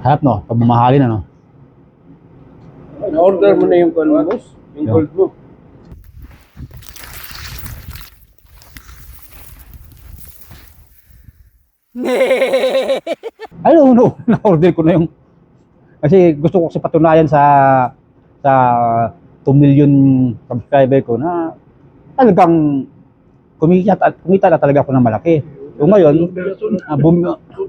Harap no, pagmamahalin ano. Na-order mo na yung boss? Yung Yeah. gold mo? Ay, no, na-order ko na yung kasi gusto ko kasi patunayan sa 2 million subscriber ko na talagang kumita na talaga ako ng malaki. So ngayon,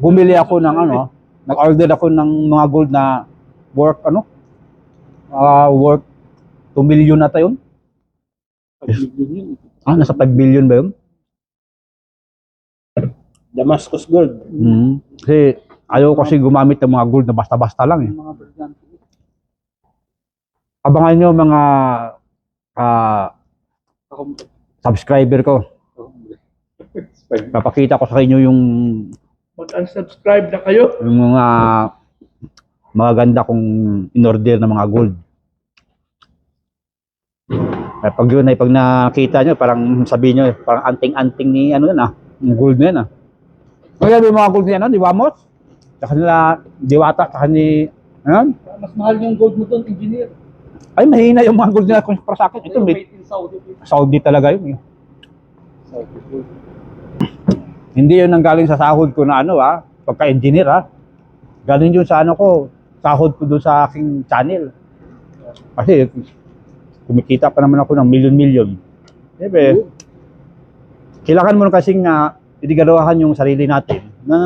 bumili ako ng ano, nag-order ako ng mga gold na worth worth 2 million na tayo. Nasa 5 billion ba yun? Damascus Gold. Kasi ayaw kasi gumamit ng mga gold na basta-basta lang eh. Abangan nyo mga subscriber ko. Papakita ko sa inyo yung Mag-unsubscribe na kayo. mga ganda kong in-order na mga gold. Pag yun ay pag nakita nyo, parang sabihin nyo, parang anting-anting ni ano yan yung gold na yan Kaya yung mga gold niya, di Wamos? Sa kanila, Diwata, sa kanila, Mas mahal yung gold mo doon, engineer. ay mahina yung mga gold nila kung para sa akin. Ito, Made in Saudi. Saudi talaga yun. Hindi yun ang galing sa sahod ko na pagka-engineer Galing yun sa sahod ko doon sa aking channel. Kasi, kumikita pa naman ako ng milyon-milyon. Siyempre, kailangan mo kasing idigalawahan yung sarili natin na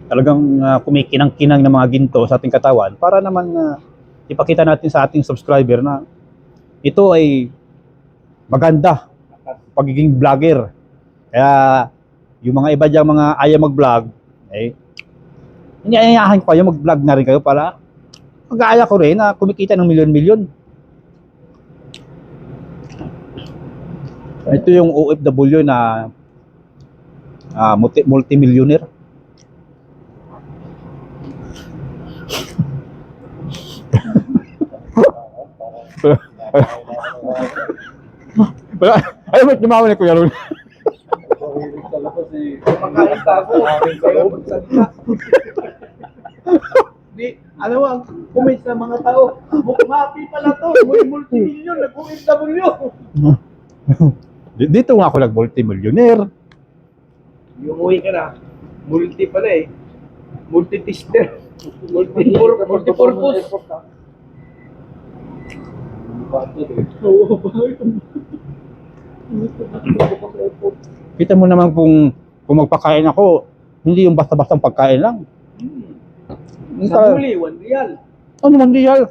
talagang kumikinang-kinang ng mga ginto sa ating katawan para naman ipakita natin sa ating subscriber na ito ay maganda pagiging vlogger. Kaya yung mga iba diyang mga ayaw mag-vlog, iniayahan ko kayo mag-vlog na rin kayo para mag-aaya ko rin na kumikita ng milyon-milyon. Ito yung OFW na multi-millionaire. Ay, ba't lumawa na Kuya Ron? Pagkain ka ako. Di, ano ang comment sa mga tao? Mukmati pala to. Multi-million. Nag-OFW. Dito nga ako nag-multi-millionaire. Yung uwi ka na. Multi pala Multi-tester. Multi-purpose. Kita mo naman kung magpakain ako, hindi yung basta-bastang pagkain lang. Sa huli, 1 real. Ano man real?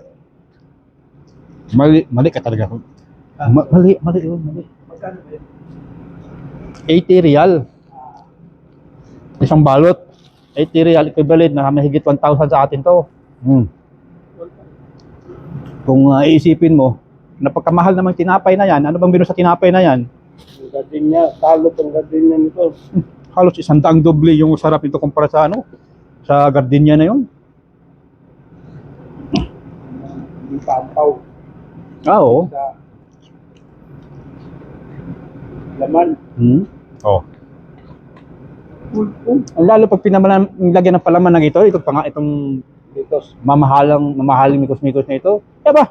Mali ka talaga. Mali. Magkano ba yun? 80 real. Isang balot. 80 real equivalent na mahigit 1,000 sa atin to. Kung iisipin mo, napagkamahal naman tinapay na yan, ano bang bino sa tinapay na yan? Ang gardenia, talot ang gardenia nito. Halos 100 doble yung sarap nito kumpara sa sa gardenia na yun. Yung pampaw. Oo. Sa laman. Oh. Lalo pag lagyan ng palaman ng itong Dito. mamahaling mikos-mikos na ito. Diba?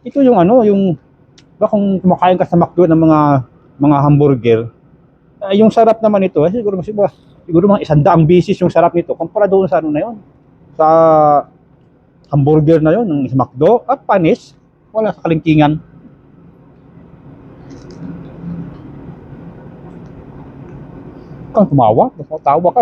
Ito yung kung kumakain ka sa McDo ng mga hamburger, yung sarap naman ito, siguro mga 100 beses yung sarap nito kumpara doon sa na yun. Sa hamburger na yun, ng McDo, at panis, wala sa kalingkingan. Kang tumawa, tawa ka